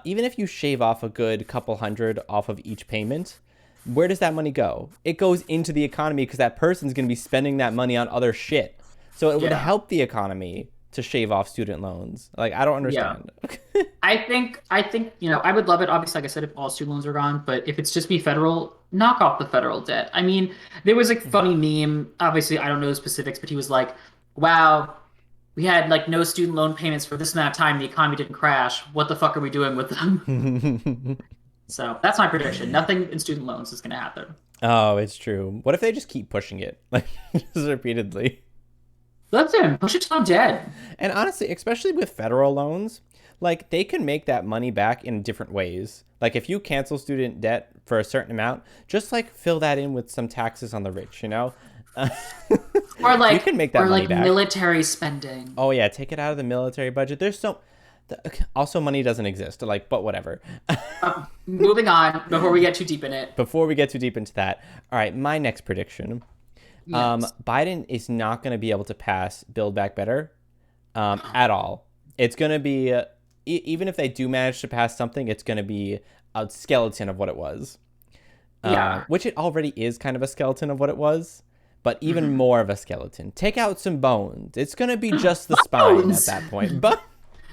Even if you shave off a good couple hundred off of each payment, where does that money go? It goes into the economy because that person's going to be spending that money on other shit. So it would Yeah. help the economy to shave off student loans. Like, I don't Yeah. understand. I think, I would love it, obviously, like I said, if all student loans are gone, but if it's just be federal, knock off the federal debt. I mean, there was a funny meme, obviously, I don't know the specifics, but he was like, wow, we had like no student loan payments for this amount of time, the economy didn't crash. What the fuck are we doing with them? So that's my prediction. Nothing in student loans is gonna happen. Oh, it's true. What if they just keep pushing it, like, just repeatedly? That's it. Push it till I'm dead. And honestly, especially with federal loans, like, they can make that money back in different ways. Like, if you cancel student debt for a certain amount, just like fill that in with some taxes on the rich, you know? Or You like can make that or money like back. military spending. Oh yeah, take it out of the military budget. Also, money doesn't exist. Like, but whatever. Moving on before we get too deep in it. Before we get too deep into that, all right, my next prediction. Yes. Biden is not going to be able to pass Build Back Better at all. It's going to be, even if they do manage to pass something, it's going to be a skeleton of what it was. Yeah. Which it already is kind of a skeleton of what it was, but even Mhm. more of a skeleton. Take out some bones. It's going to be just the spine at Bones. that point. But,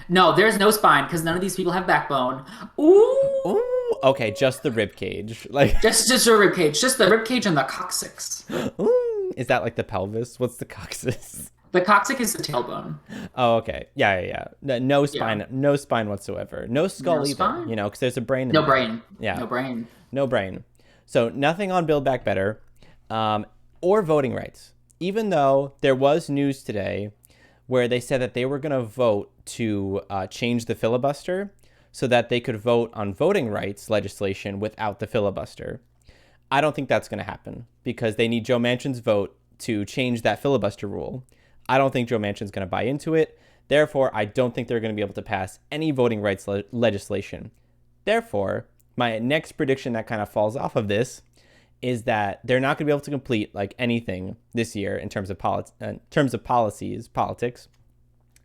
No, there's no spine because none of these people have backbone. Ooh. ooh, okay, just the rib cage. Like, Just a rib cage. Just the rib cage and the coccyx. ooh, is that like the pelvis? What's the coccyx? The coccyx is the tailbone. Oh, okay. Yeah, yeah, yeah. No Yeah. spine, no spine whatsoever. No skull No either, spine. because there's a brain in No there. brain. Yeah, No brain. no brain. So nothing on Build Back Better, or voting rights. Even though there was news today where they said that they were going to vote to change the filibuster so that they could vote on voting rights legislation without the filibuster. I don't think that's going to happen because they need Joe Manchin's vote to change that filibuster rule. I don't think Joe Manchin's going to buy into it. Therefore, I don't think they're going to be able to pass any voting rights legislation. Therefore, my next prediction that kind of falls off of this is that they're not going to be able to complete like anything this year in terms of politics.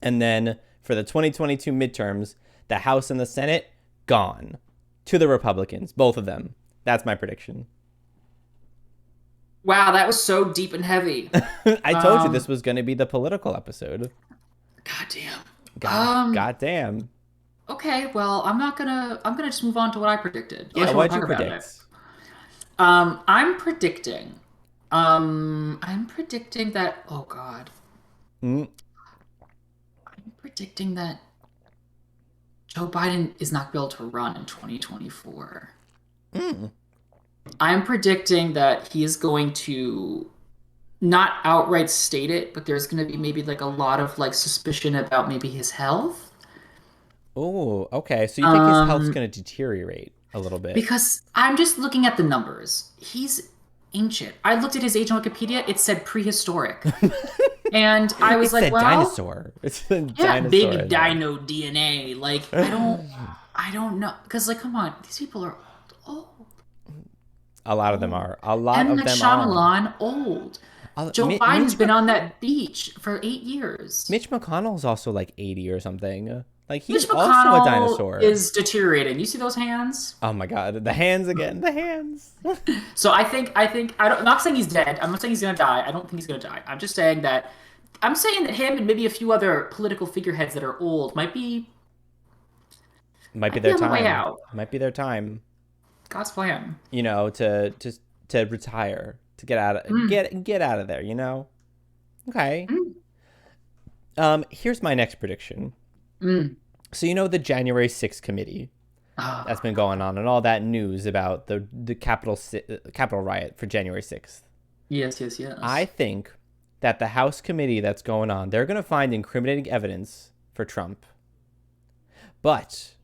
And then for the 2022 midterms, the House and the Senate gone to the Republicans, both of them. That's my prediction. Wow, that was so deep and heavy. I told you this was going to be the political episode. God damn. God damn. Okay, well, I'm gonna just move on to what I predicted. Yeah, Unless what'd wanna you talk about predict? it. I'm predicting. I'm predicting that. Oh God, Mm. I'm predicting that Joe Biden is not going to be able to run in 2024. Mm. I'm predicting that he is going to not outright state it, but there's going to be maybe like a lot of like suspicion about maybe his health. Oh, okay. So you think his health's Um, going to deteriorate? a little bit. Because I'm just looking at the numbers. He's ancient. I looked at his age on Wikipedia. It said prehistoric. And I was It's a like, well, dinosaur. It's a yeah, dinosaur big in there. dino DNA. Like, I don't know. Because, like, come on. These people are old. A lot of them are. A lot M. of Night them are. Shyamalan, old. Joe Biden's Mitch been on that beach for 8 years. Mitch McConnell's also like 80 or something. Like he's Mitch also a McConnell dinosaur. is deteriorating. You see those hands? Oh my god, the hands again, the hands. So I'm not saying he's dead. I'm not saying he's gonna die. I don't think he's gonna die. I'm saying that him and maybe a few other political figureheads that are old Might be might be their on the way time. out. Might be their time. God's plan. You know, to retire, to get out of get out of there, you know? Okay. Here's my next prediction. So you know the January 6th committee that's been going on and all that news about the Capitol riot for January 6th. Yes, yes, yes. I think that the House committee that's going on, they're going to find incriminating evidence for Trump. But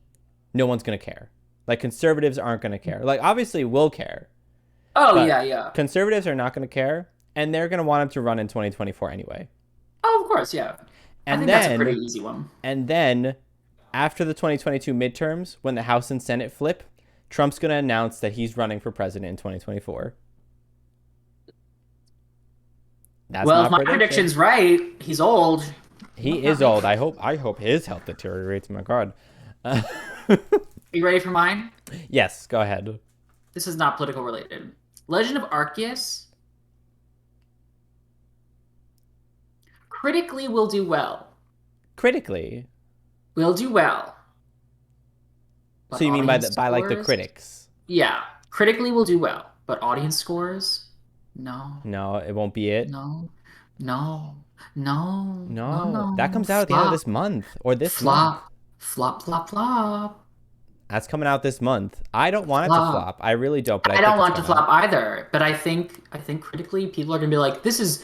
no one's going to care. Like conservatives aren't going to care. Like obviously we'll care. Oh, yeah, yeah. Conservatives are not going to care and they're going to want him to run in 2024 anyway. Oh, of course, yeah. I think that's a pretty easy one. And then after the 2022 midterms, when the House and Senate flip, Trump's going to announce that he's running for president in 2024. Well, if my prediction's right, he's old. He is old. I hope his health deteriorates. My God. Are you ready for mine? Yes, go ahead. This is not political related. Legend of Arceus critically will do well. Critically? Will do well. So you mean by like the critics? Yeah. Critically will do well. But audience scores? No. No, it won't be it. No. No. No. No. That comes out at the end of this month or this month. Flop, flop, flop. That's coming out this month. I don't want it to flop. I really don't. But I don't want it to flop either. But I think critically, people are gonna be like, this is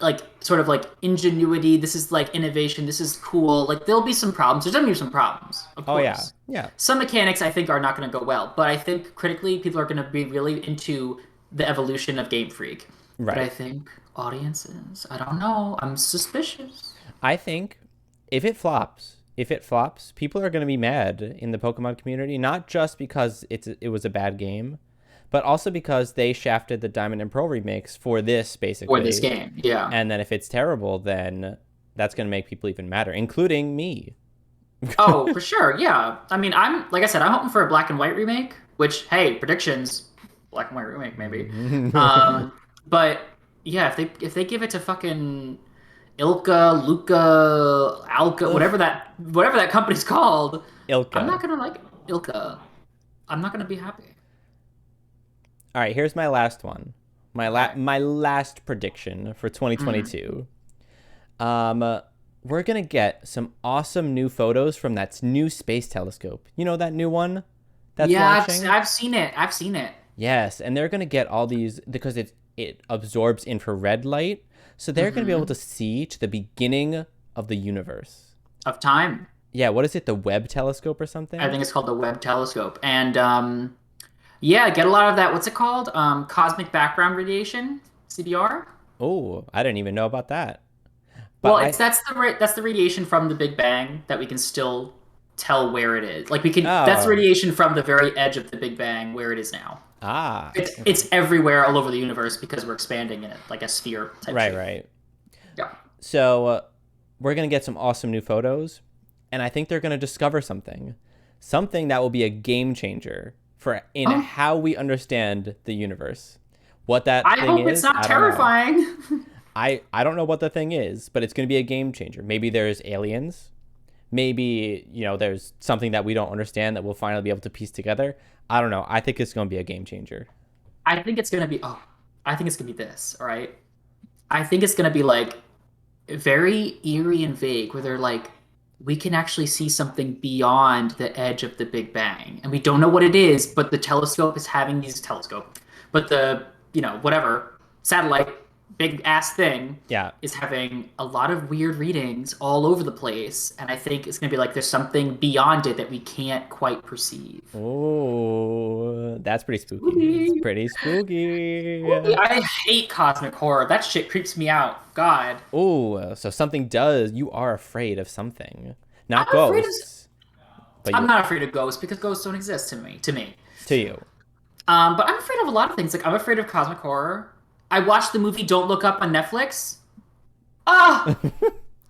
like sort of like ingenuity. This is like innovation. This is cool. Like there'll be some problems. There's gonna be some problems. Of course. Oh yeah, yeah. Some mechanics I think are not gonna go well. But I think critically, people are gonna be really into the evolution of Game Freak. Right. But I think audiences, I don't know. I'm suspicious. I think if it flops, people are going to be mad in the Pokemon community, not just because it was a bad game, but also because they shafted the Diamond and Pearl remakes for this, basically. For this game, yeah. And then if it's terrible, then that's going to make people even madder, including me. Oh, for sure, yeah. I mean, like I said, I'm hoping for a Black and White remake, which, hey, predictions, Black and White remake, maybe. But, yeah, if they give it to fucking Ilka, Luca, Alka, whatever that company's called. Ilka. I'm not gonna like Ilka. I'm not gonna be happy. All right, here's my last one. My last prediction for 2022. We're gonna get some awesome new photos from that new space telescope. You know that new one that's launching? I've seen it. I've seen it. Yes, and they're gonna get all these because it absorbs infrared light. So they're going to be able to see to the beginning of the universe. Of time. Yeah, what is it? The Webb telescope or something? I think it's called the Webb telescope. And yeah, get a lot of that, what's it called? Cosmic background radiation, CBR. Oh, I didn't even know about that. But that's the radiation from the Big Bang that we can still tell where it is. Like that's radiation from the very edge of the Big Bang where it is now. It's everywhere all over the universe because we're expanding in it like a sphere type shape. Right. Yeah. So we're going to get some awesome new photos, and I think they're going to discover something that will be a game changer in how we understand the universe. What that thing is, I hope it's not terrifying. I don't know what the thing is, but it's going to be a game changer. Maybe there's aliens. Maybe, there's something that we don't understand that we'll finally be able to piece together. I don't know. I think it's going to be a game changer. I think it's going to be this, all right? I think it's going to be like very eerie and vague where they're like, we can actually see something beyond the edge of the Big Bang. And we don't know what it is, but the telescope is having but the, whatever, satellite big ass thing Yeah. is having a lot of weird readings all over the place, and I think it's gonna be like there's something beyond it that we can't quite perceive. Oh, that's pretty spooky. It's Spooky. pretty spooky. Spooky. I hate cosmic horror. That shit creeps me out. God. Oh, so something does. You are afraid of something, not I'm afraid of. ghosts, but I'm you not afraid of ghosts because ghosts don't exist to me. To me. to you. But I'm afraid of a lot of things. Like I'm afraid of cosmic horror. I watched the movie Don't Look Up on Netflix. Ah,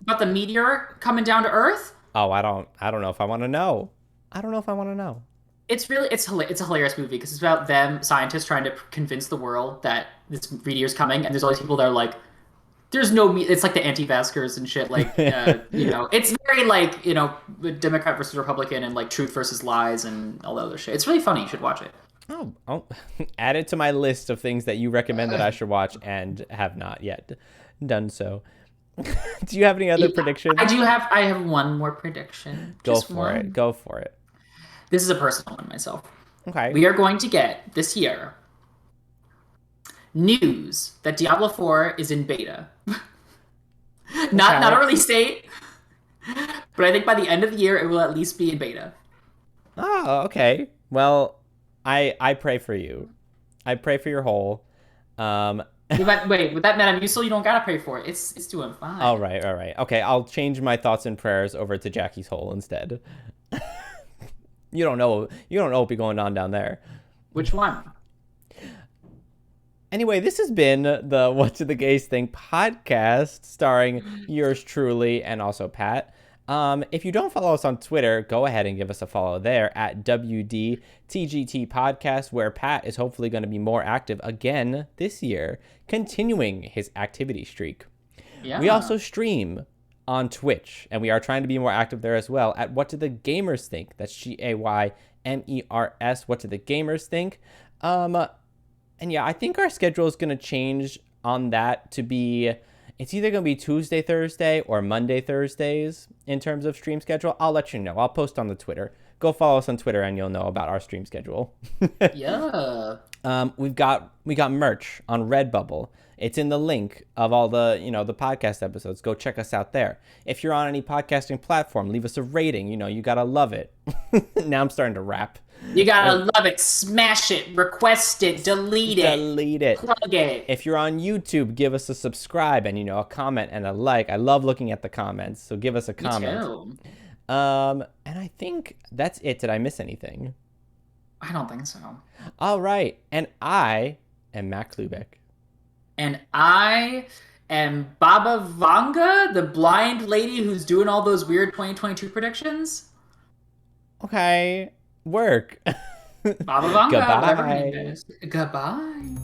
about the meteor coming down to Earth. Oh, I don't know if I want to know. I don't know if I want to know. It's a hilarious movie because it's about them scientists trying to convince the world that this meteor is coming, and there's all these people that are like, "There's no me." It's like the anti-vaxxers and shit. Like, it's very like Democrat versus Republican and like truth versus lies and all that other shit. It's really funny. You should watch it. Oh, add it to my list of things that you recommend that I should watch and have not yet done so. Do you have any other predictions? I have one more prediction. Go for it. Go for it. This is a personal one myself. Okay. We are going to get this year news that Diablo 4 is in beta. Not a release date, but I think by the end of the year it will at least be in beta. Oh, okay. Well, I pray for you. I pray for your whole. Wait, with that Metamucil, you don't gotta pray for it. It's doing fine. All right. Okay, I'll change my thoughts and prayers over to Jackie's hole instead. You don't know what be going on down there. Which one? Anyway, this has been the What Do the Gays Think podcast, starring yours truly and also Pat. If you don't follow us on Twitter, go ahead and give us a follow there at WDTGT Podcast, where Pat is hopefully going to be more active again this year, continuing his activity streak. Yeah. We also stream on Twitch, and we are trying to be more active there as well at What Do the Gamers Think? That's GAYMERS. What Do the Gamers Think? And yeah, I think our schedule is going to change on that to be, it's either going to be Tuesday, Thursday, or Monday, Thursdays in terms of stream schedule. I'll let you know. I'll post on the Twitter. Go follow us on Twitter and you'll know about our stream schedule. Yeah. We got merch on Redbubble. It's in the link of all the, the podcast episodes. Go check us out there. If you're on any podcasting platform, leave us a rating. You got to love it. Now I'm starting to rap. You gotta love it, smash it, request it, delete it, plug it. If you're on YouTube, give us a subscribe and a comment and a like. I love looking at the comments, so give us a comment. Me too. And I think that's it. Did I miss anything? I don't think so. All right, and I am Matt Klubeck. And I am Baba Vanga, the blind lady who's doing all those weird 2022 predictions. Okay. Work. Baba Vanga, Goodbye. whatever her name is. Goodbye.